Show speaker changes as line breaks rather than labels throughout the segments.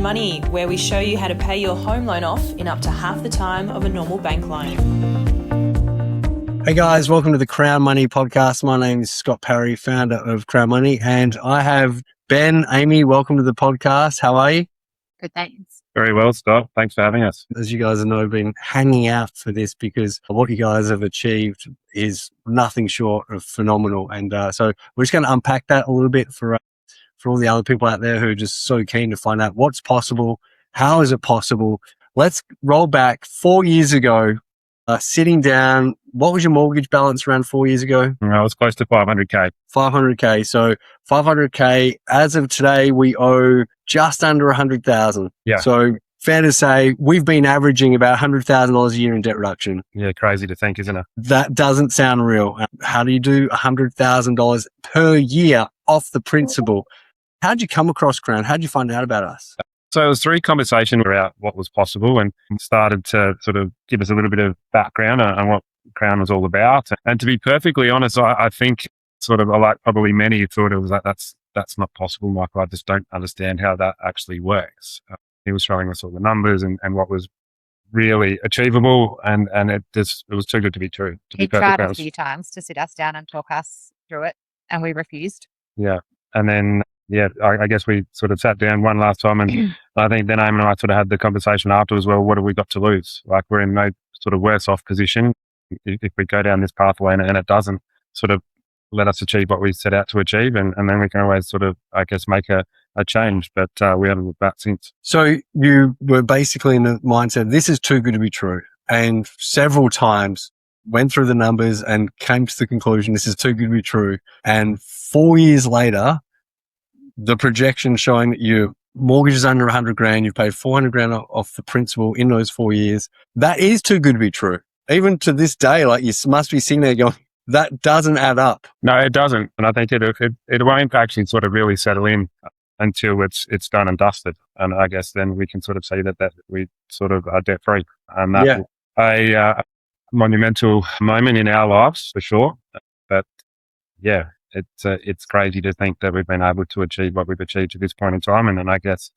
Crown Money, where we show you how to pay your home loan off in up to half the time of a normal bank loan.
Hey guys, welcome to the Crown Money podcast. My name is Scott Parry, founder of Crown Money, and I have Ben, Amy, welcome to the podcast. How are you?
Good, thanks.
Very well, Scott. Thanks for having us.
As you guys know, I've been hanging out for this because what you guys have achieved is nothing short of phenomenal. And so we're just going to unpack that a little bit for all the other people out there who are just so keen to find out what's possible. How is it possible? Let's roll back 4 years ago, sitting down. What was your mortgage balance around 4 years ago?
I was close to 500K.
500K. So 500K. As of today, we owe just under 100,000.
Yeah.
So fair to say we've been averaging about $100,000 a year in debt reduction.
Yeah, crazy to think, isn't it?
That doesn't sound real. How do you do $100,000 per year off the principal? How'd you come across Crown? How'd you find out about us?
So it was through conversation about what was possible and started to sort of give us a little bit of background on what Crown was all about. And to be perfectly honest, I think sort of like probably many thought it was like, that's not possible, Michael. I just don't understand how that actually works. He was showing us all the numbers and what was really achievable, and it was too good to be true.
He tried a few times to sit us down and talk us through it, and we refused.
Yeah. And then, I guess we sort of sat down one last time, and I think then Amy and I sort of had the conversation afterwards, well, what have we got to lose? Like, we're in no sort of worse off position if we go down this pathway and it doesn't sort of let us achieve what we set out to achieve. And then we can always sort of, I guess, make a change, but we haven't looked back since.
So you were basically in the mindset, this is too good to be true. And several times went through the numbers and came to the conclusion, this is too good to be true. And 4 years later, the projection showing that your mortgage is under 100 grand, you've paid 400 grand off the principal in those 4 years. That is too good to be true. Even to this day, like, you must be sitting there going, that doesn't add up.
No, it doesn't. And I think it won't actually sort of really settle in until it's done and dusted. And I guess then we can sort of say that we sort of are debt free. And that's a monumental moment in our lives for sure. But yeah, it's crazy to think that we've been able to achieve what we've achieved at this point in time. And then I guess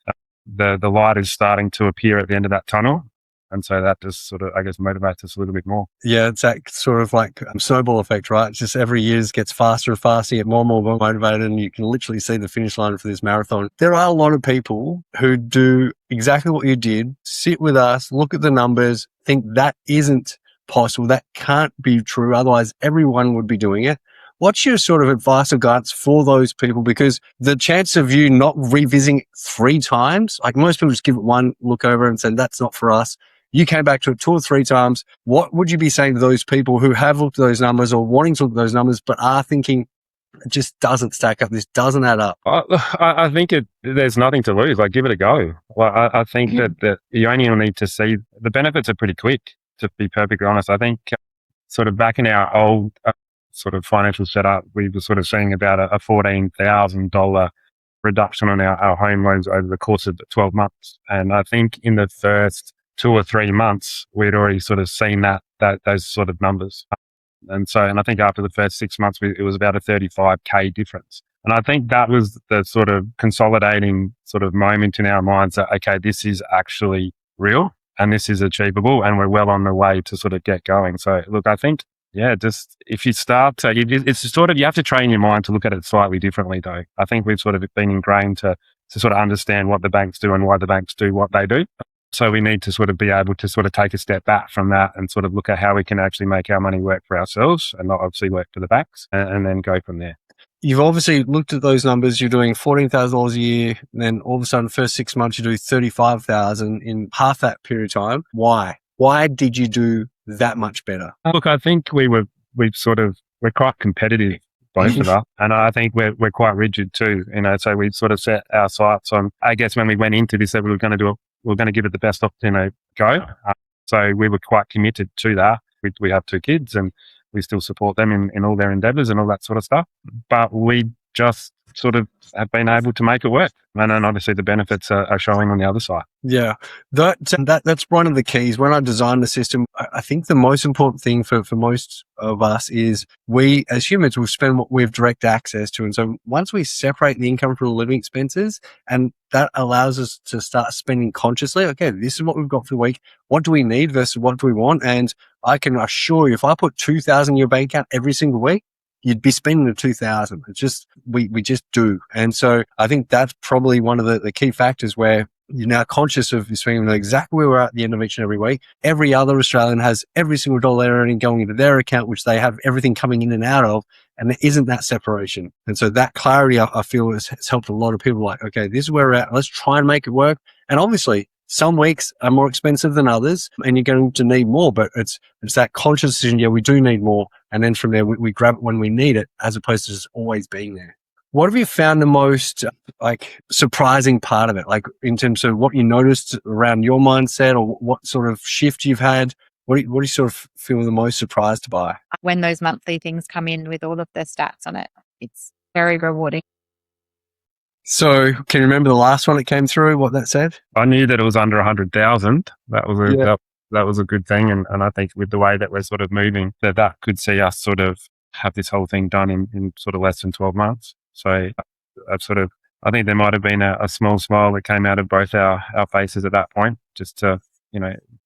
the light is starting to appear at the end of that tunnel. And so that just sort of, I guess, motivates us a little bit more.
Yeah, it's that sort of like snowball effect, right? It's just every year gets faster and faster, you get more and more motivated, and you can literally see the finish line for this marathon. There are a lot of people who do exactly what you did, sit with us, look at the numbers, think that isn't possible, that can't be true, otherwise everyone would be doing it. What's your sort of advice or guidance for those people? Because the chance of you not revisiting it 3 times, like most people just give it one look over and say, that's not for us. You came back to it 2 or 3 times. What would you be saying to those people who have looked at those numbers or wanting to look at those numbers, but are thinking it just doesn't stack up, this doesn't add up?
I think there's nothing to lose. Like, give it a go. Well, I think that you only need to see the benefits are pretty quick, to be perfectly honest. I think sort of back in our old sort of financial setup, we were sort of seeing about a $14,000 reduction on our home loans over the course of 12 months. And I think in the first 2 or 3 months, we'd already sort of seen those sort of numbers. And I think after the first 6 months, it was about a 35K difference. And I think that was the sort of consolidating sort of moment in our minds that, okay, this is actually real and this is achievable and we're well on the way to sort of get going. So look, I think, just if you start to, it's sort of, you have to train your mind to look at it slightly differently though. I think we've sort of been ingrained to sort of understand what the banks do and why the banks do what they do. So we need to sort of be able to sort of take a step back from that and sort of look at how we can actually make our money work for ourselves and not obviously work for the banks, and then go from there.
You've obviously looked at those numbers. You're doing $14,000 a year. And then all of a sudden, first 6 months, you do $35,000 in half that period of time. Why? Why did you do that much better?
Look, I think we're quite competitive, both of us. And I think we're quite rigid too, so we sort of set our sights on, I guess when we went into this, that we were going to give it the best go. So we were quite committed to that. We have 2 kids and we still support them in all their endeavors and all that sort of stuff. But we just sort of have been able to make it work. And then obviously the benefits are showing on the other side.
Yeah, that's one of the keys. When I designed the system, I think the most important thing for most of us is we as humans will spend what we have direct access to. And so once we separate the income from the living expenses, and that allows us to start spending consciously, okay, this is what we've got for the week. What do we need versus what do we want? And I can assure you, if I put 2,000 in your bank account every single week, you'd be spending the 2,000. It's just, we just do. And so I think that's probably one of the key factors where you're now conscious of spending exactly where we're at the end of each and every week. Every other Australian has every single dollar earning going into their account, which they have everything coming in and out of. And there isn't that separation. And so that clarity, I feel, has helped a lot of people like, okay, this is where we're at. Let's try and make it work. And obviously, some weeks are more expensive than others and you're going to need more, but it's that conscious decision. Yeah, we do need more. And then from there, we grab it when we need it, as opposed to just always being there. What have you found the most surprising part of it? Like in terms of what you noticed around your mindset, or what sort of shift you've had? What do you sort of feel the most surprised by?
When those monthly things come in with all of the stats on it, it's very rewarding.
So can you remember the last one that came through, what that said?
I knew that it was under 100,000. That was a good thing. And I think with the way that we're sort of moving, that could see us sort of have this whole thing done in sort of less than 12 months. So I think there might have been a small smile that came out of both our faces at that point, just to,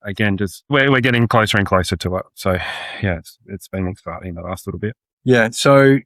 again, just we're getting closer and closer to it. So yeah, it's been exciting the last little bit.
Yeah. So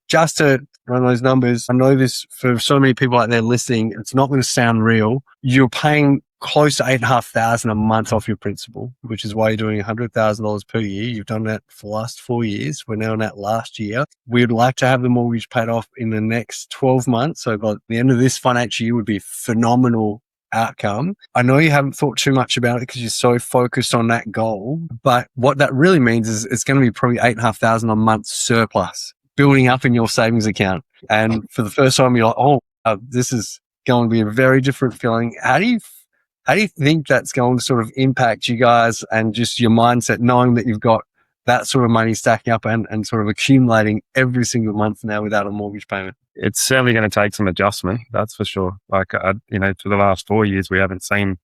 just to run those numbers, I know this for so many people out there listening, it's not going to sound real. You're paying close to $8,500 a month off your principal, which is why you're doing $100,000 per year. You've done that for the last 4 years. We're now in that last year. We'd like to have the mortgage paid off in the next 12 months. So by the end of this financial year would be a phenomenal outcome. I know you haven't thought too much about it because you're so focused on that goal, but what that really means is it's going to be probably $8,500 a month surplus building up in your savings account. And for the first time, you're like, this is going to be a very different feeling. How do you think that's going to sort of impact you guys and just your mindset, knowing that you've got that sort of money stacking up and sort of accumulating every single month now without a mortgage payment?
It's certainly going to take some adjustment, that's for sure. Like, for the last 4 years, we haven't seen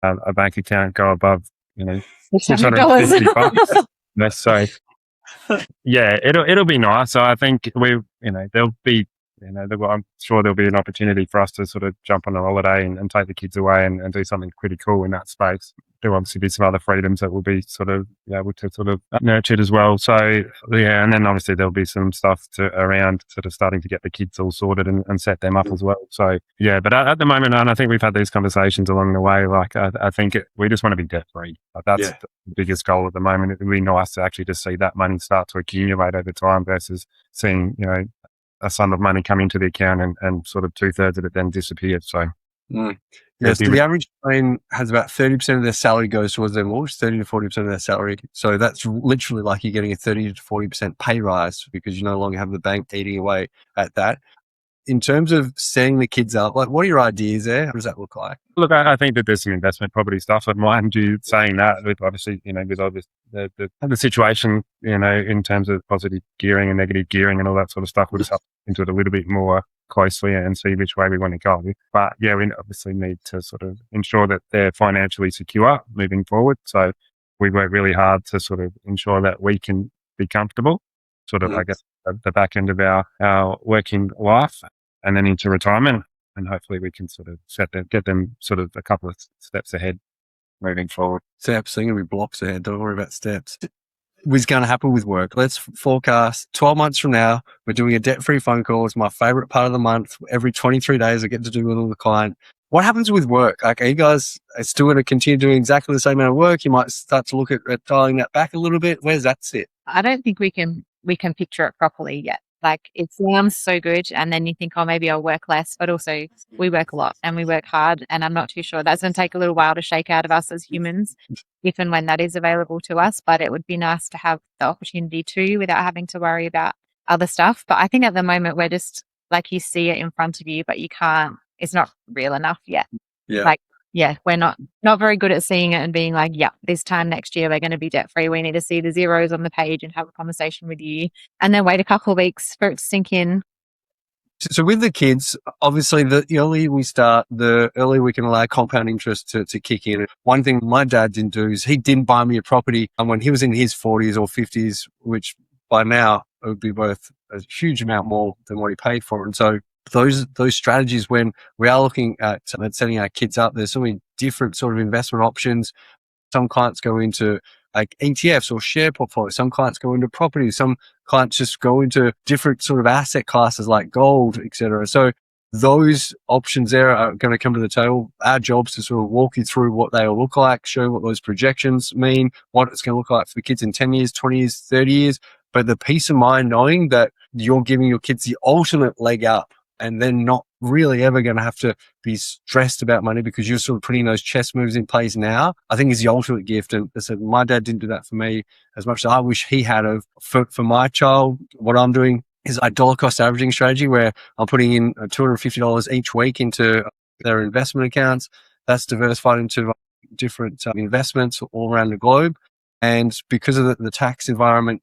a bank account go above, $650. So, yeah, it'll be nice. So I think there'll be, I'm sure there'll be an opportunity for us to sort of jump on a holiday and take the kids away and do something pretty cool in that space. There'll obviously be some other freedoms that will be sort of able to sort of nurtured as well. So yeah, and then obviously there'll be some stuff around sort of starting to get the kids all sorted and set them up as well. So yeah, but at the moment, and I think we've had these conversations along the way, like I think we just want to be debt free. That's the biggest goal at the moment. It would be nice to actually just see that money start to accumulate over time versus seeing, a sum of money come into the account and sort of 2/3 of it then disappear. So
yes, the average Australian has about 30% of their salary goes towards their mortgage, 30 to 40% of their salary. So that's literally like you're getting a 30 to 40% pay rise because you no longer have the bank eating away at that. In terms of setting the kids up, like, what are your ideas there? What does that look like?
Look, I think that there's some investment property stuff. I mind you saying that, with obviously, with all this, the situation, in terms of positive gearing and negative gearing and all that sort of stuff, we'll just have to into it a little bit more closely and see which way we want to go. But yeah, we obviously need to sort of ensure that they're financially secure moving forward. So we work really hard to sort of ensure that we can be comfortable, sort of, I guess, at the back end of our working life and then into retirement. And hopefully we can sort of get them sort of a couple of steps ahead moving forward.
Steps, they're going to be blocks ahead. Don't worry about steps. What's going to happen with work? Let's forecast 12 months from now. We're doing a debt-free phone call. It's my favorite part of the month. Every 23 days, I get to do it with the client. What happens with work? Like, are you guys still going to continue doing exactly the same amount of work? You might start to look at dialing that back a little bit. Where's that sit?
I don't think we can picture it properly yet. Like, it sounds so good, and then you think, oh, maybe I'll work less, but also we work a lot and we work hard, and I'm not too sure. That's going to take a little while to shake out of us as humans, if and when that is available to us, but it would be nice to have the opportunity to without having to worry about other stuff. But I think at the moment we're just, like, you see it in front of you, but you can't, it's not real enough yet.
Yeah.
Like, yeah, we're not very good at seeing it and being like, yeah, this time next year we're going to be debt free. We need to see the zeros on the page and have a conversation with you, and then wait a couple of weeks for it to sink in.
So with the kids, obviously the earlier we start, the earlier we can allow compound interest to kick in. One thing my dad didn't do is he didn't buy me a property when he was in his 40s or 50s, which by now it would be worth a huge amount more than what he paid for it. And so those strategies, when we are looking at setting our kids up, there's so many different sort of investment options. Some clients go into like ETFs or share portfolios. Some clients go into property. Some clients just go into different sort of asset classes like gold, etc. So those options there are going to come to the table. Our job is to sort of walk you through what they will look like, show what those projections mean, what it's going to look like for the kids in 10 years, 20 years, 30 years. But the peace of mind knowing that you're giving your kids the ultimate leg up and they're not really ever going to have to be stressed about money because you're sort of putting those chess moves in place now, I think is the ultimate gift. And I said, my dad didn't do that for me as much as I wish he had of. For my child, what I'm doing is a dollar cost averaging strategy where I'm putting in $250 each week into their investment accounts. That's diversified into different investments all around the globe. And because of the tax environment,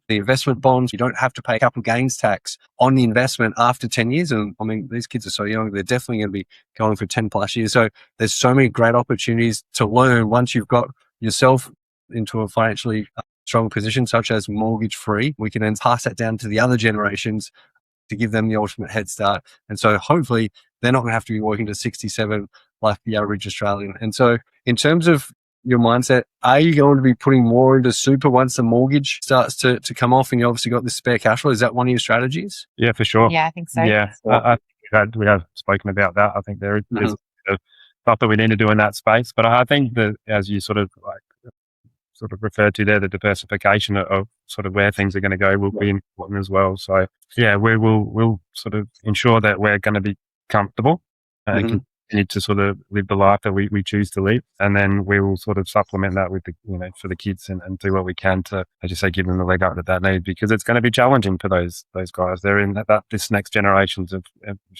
the investment bonds, you don't have to pay capital gains tax on the investment after 10 years. And I mean, these kids are so young, they're definitely going to be going for 10 plus years. So there's so many great opportunities to learn once you've got yourself into a financially strong position, such as mortgage free. We can then pass that down to the other generations to give them the ultimate head start. And so hopefully they're not going to have to be working to 67 like the average Australian. And so in terms of your mindset, are you going to be putting more into super once the mortgage starts to come off and you obviously got this spare cash flow? Is that one of your strategies?
Yeah, for sure.
Yeah, I think so.
Yeah, I think we have spoken about that. I think there is stuff that we need to do in that space. But I think that as you sort of referred to there, the diversification of sort of where things are going to go will be important as well. So yeah, we'll sort of ensure that we're going to be comfortable and continue to sort of live the life that we choose to live. And then we will sort of supplement that with for the kids and do what we can to, as you say, give them the leg up that they need, because it's going to be challenging for those guys. They're in that this next generation's have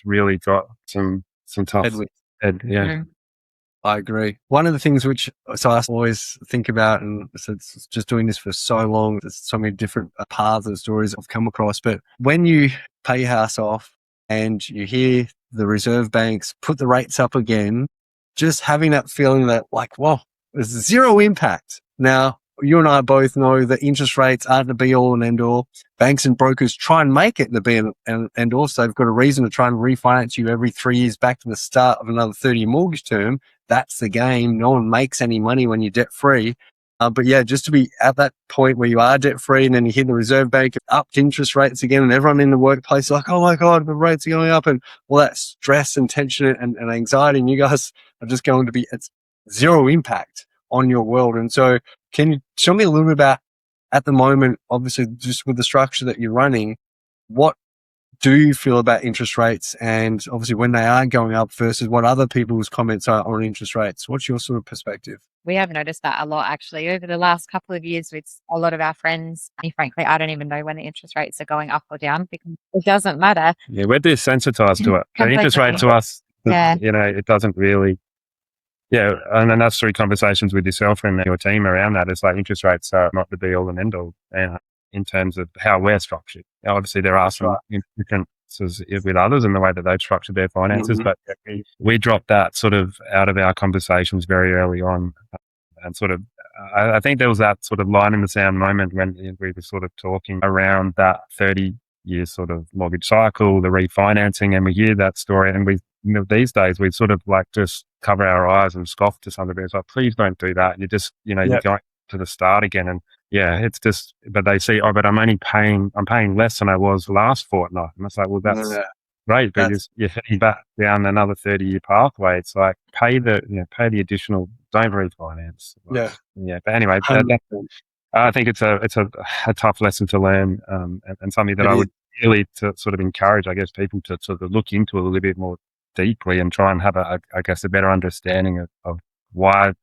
really got some tough
Mm.
I agree. One of the things which I always think about, and it's just doing this for so long, there's so many different paths and stories I've come across, but when you pay your house off and you hear the Reserve Banks put the rates up again, just having that feeling that like, well, there's zero impact. Now, you and I both know that interest rates aren't the be all and end all. Banks and brokers try and make it the be and end all. So they've got a reason to try and refinance you every 3 years back to the start of another 30-year mortgage term. That's the game. No one makes any money when you're debt free. But yeah, just to be at that point where you are debt free and then you hear the Reserve Bank upped interest rates again and everyone in the workplace is like, oh my God, the rates are going up, and all that stress and tension and anxiety, and you guys are just going to be, it's zero impact on your world. And so can you tell me a little bit about, at the moment, obviously just with the structure that you're running, what do you feel about interest rates, and obviously when they are going up versus what other people's comments are on interest rates? What's your sort of perspective?
We have noticed that a lot actually over the last couple of years with a lot of our friends. And frankly, I don't even know when the interest rates are going up or down because it doesn't matter.
Yeah, we're desensitized to it. The interest rate to us, it doesn't really. Yeah, and then that's through conversations with yourself and your team around that. It's like interest rates are not the be all and end all in terms of how we're structured. Now, obviously, there are some differences with others in the way that they've structured their finances, but we dropped that sort of out of our conversations very early on. And sort of, I think there was that sort of line in the sand moment when we were sort of talking around that 30-year sort of mortgage cycle, the refinancing, and we hear that story. And these days, we sort of like just cover our eyes and scoff to some degree. It's like, please don't do that. You just, you're going to the start again. And yeah, it's just, but they see, but I'm paying less than I was last fortnight. And it's like, well, that's great, because you're heading back down another 30-year pathway. It's like, pay the additional, don't refinance. Yeah. But anyway, I think it's a tough lesson to learn, and something that I would really to sort of encourage, I guess, people to sort of look into a little bit more deeply and try and have a better understanding of why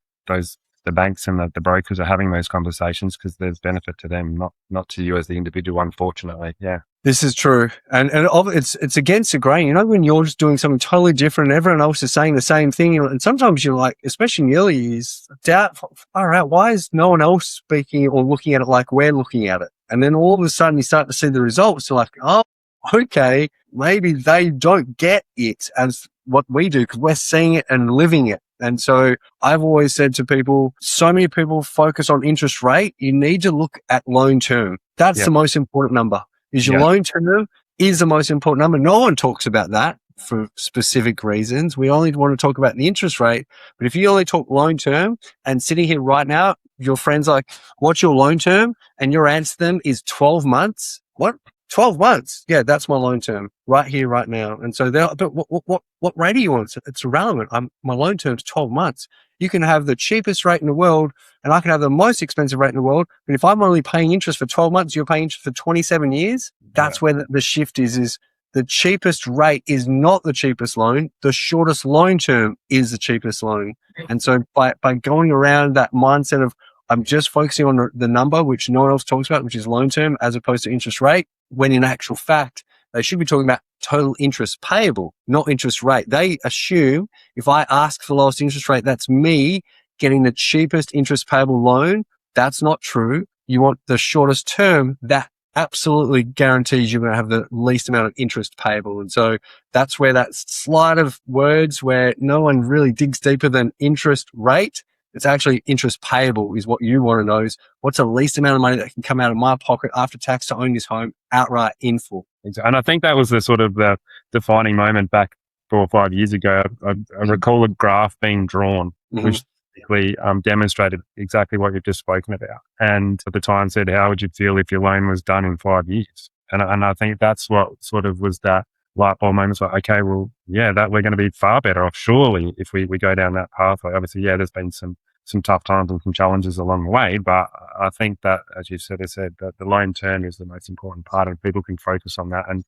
the banks and the brokers are having those conversations, because there's benefit to them, not to you as the individual, unfortunately. Yeah.
This is true. And it's against the grain. When you're just doing something totally different and everyone else is saying the same thing, and sometimes you're like, especially in the early years, doubt, all right, why is no one else speaking or looking at it like we're looking at it? And then all of a sudden you start to see the results. You're like, oh, okay, maybe they don't get it as what we do because we're seeing it and living it. And so I've always said to people, so many people focus on interest rate. You need to look at loan term. That's the most important number. Is your loan term is the most important number. No one talks about that for specific reasons. We only want to talk about the interest rate. But if you only talk loan term and sitting here right now, your friend's like, what's your loan term? And your answer to them is 12 months. What? 12 months. Yeah, that's my loan term right here, right now. And so but what rate do you want? It's irrelevant. My loan term's 12 months. You can have the cheapest rate in the world and I can have the most expensive rate in the world. But if I'm only paying interest for 12 months, you're paying interest for 27 years. That's where the shift is the cheapest rate is not the cheapest loan. The shortest loan term is the cheapest loan. And so by going around that mindset of, I'm just focusing on the number, which no one else talks about, which is loan term, as opposed to interest rate, when in actual fact, they should be talking about total interest payable, not interest rate. They assume if I ask for the lowest interest rate, that's me getting the cheapest interest payable loan. That's not true. You want the shortest term. That absolutely guarantees you're going to have the least amount of interest payable. And so that's where that slide of words where no one really digs deeper than interest rate. It's actually interest payable is what you want to know is what's the least amount of money that can come out of my pocket after tax to own this home outright in full.
And I think that was the sort of the defining moment back 4 or 5 years ago. I recall a graph being drawn, which basically demonstrated exactly what you've just spoken about. And at the time said, how would you feel if your loan was done in 5 years? And I think that's what sort of was that light bulb moment. Like, okay, well, yeah, that we're going to be far better off, surely, if we go down that pathway. Obviously, yeah, there's been some tough times and some challenges along the way, but I think that, as you said, that the loan term is the most important part, and people can focus on that. And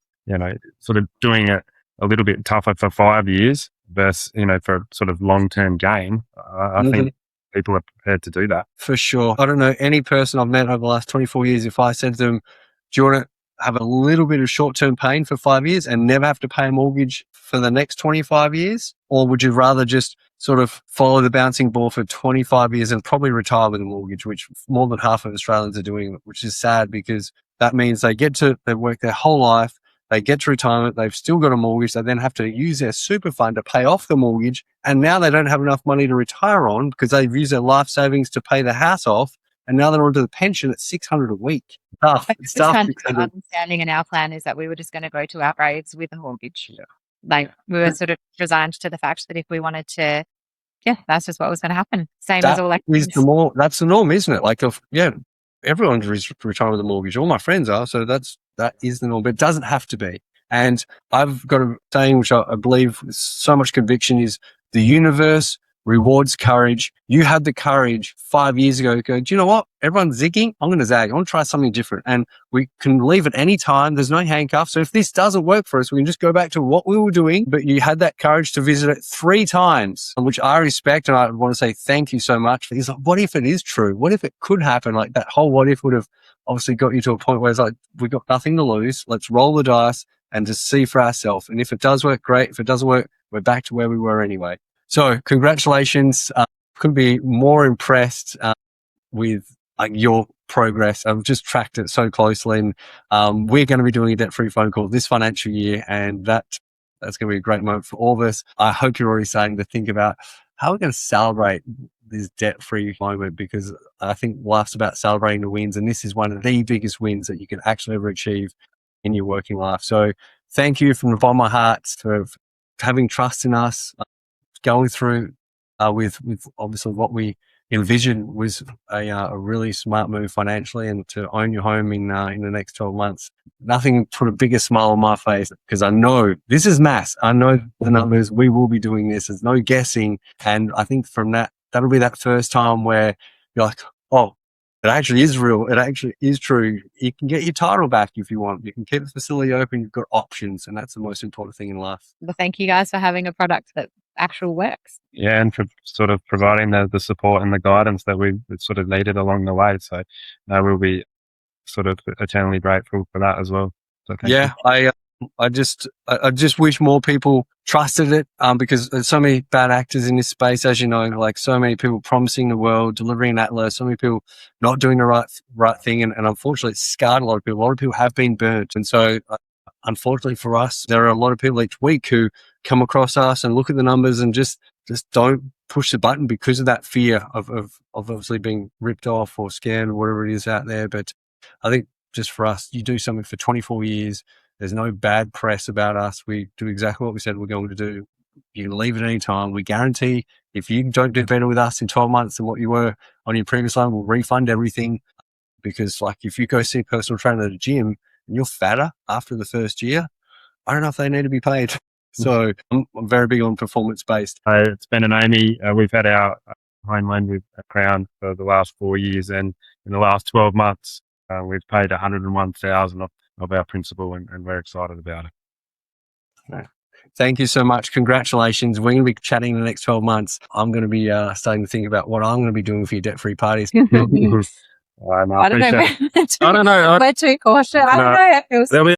sort of doing it a little bit tougher for 5 years versus for sort of long-term gain. I think people are prepared to do that
for sure. I don't know any person I've met over the last 24 years. If I said to them, "Do you want to have a little bit of short-term pain for 5 years and never have to pay a mortgage for the next 25 years? Or would you rather just sort of follow the bouncing ball for 25 years and probably retire with a mortgage," which more than half of Australians are doing, which is sad because that means they work their whole life, they get to retirement, they've still got a mortgage, they then have to use their super fund to pay off the mortgage, and now they don't have enough money to retire on because they've used their life savings to pay the house off. And now they're onto the pension at $600 a week. It's tough.
Our understanding in our plan is that we were just going to go to our graves with a mortgage. Yeah. Like we were sort of resigned to the fact that if we wanted to, that's just what was going to happen. Same as all activities.
That's the norm, isn't it? Like, everyone's retiring with a mortgage. All my friends are. So that is the norm, but it doesn't have to be. And I've got a saying, which I believe with so much conviction, is the universe rewards courage. You had the courage 5 years ago to go, do you know what? Everyone's zigging. I'm going to zag. I want to try something different. And we can leave at any time. There's no handcuffs. So if this doesn't work for us, we can just go back to what we were doing. But you had that courage to visit it 3 times, which I respect. And I want to say thank you so much. Because like, what if it is true? What if it could happen? Like that whole what if would have obviously got you to a point where it's like, we've got nothing to lose. Let's roll the dice and just see for ourselves. And if it does work, great. If it doesn't work, we're back to where we were anyway. So congratulations. Couldn't be more impressed with your progress. I've just tracked it so closely, and we're going to be doing a debt-free phone call this financial year, and that's going to be a great moment for all of us. I hope you're already starting to think about how we're going to celebrate this debt-free moment, because I think life's about celebrating the wins, and this is one of the biggest wins that you can actually ever achieve in your working life. So thank you from the bottom of my heart for having trust in us. Going through with obviously what we envisioned was a really smart move financially, and to own your home in the next 12 months. Nothing put a bigger smile on my face because I know this is mass. I know the numbers. We will be doing this. There's no guessing. And I think from that'll be that first time where you're like, oh, it actually is real. It actually is true. You can get your title back if you want. You can keep the facility open. You've got options. And that's the most important thing in life.
Well, thank you guys for having a product that actual works.
Yeah, and for sort of providing the support and the guidance that we sort of needed along the way. So we'll be sort of eternally grateful for that as well. So thank you. I just wish more people trusted it, because there's so many bad actors in this space, as you know, like so many people promising the world, delivering that list, so many people not doing the right thing. And unfortunately it's scarred a lot of people. A lot of people have been burnt. And so
unfortunately for us, there are a lot of people each week who come across us and look at the numbers and just don't push the button because of that fear of obviously being ripped off or scammed or whatever it is out there. But I think just for us, you do something for 24 years. There's no bad press about us. We do exactly what we said we're going to do. You can leave at any time. We guarantee if you don't do better with us in 12 months than what you were on your previous loan, we'll refund everything. Because like if you go see a personal trainer at a gym and you're fatter after the first year, I don't know if they need to be paid. So I'm very big on performance based.
It's Ben and Amy. We've had our home loan with Crown for the last 4 years, and in the last 12 months, we've paid 101,000 of our principal, and we're excited about it.
Thank you so much. Congratulations. We're going to be chatting in the next 12 months. I'm going to be starting to think about what I'm going to be doing for your debt-free parties.
I don't know.
I don't know.
We're too cautious. I don't know. It feels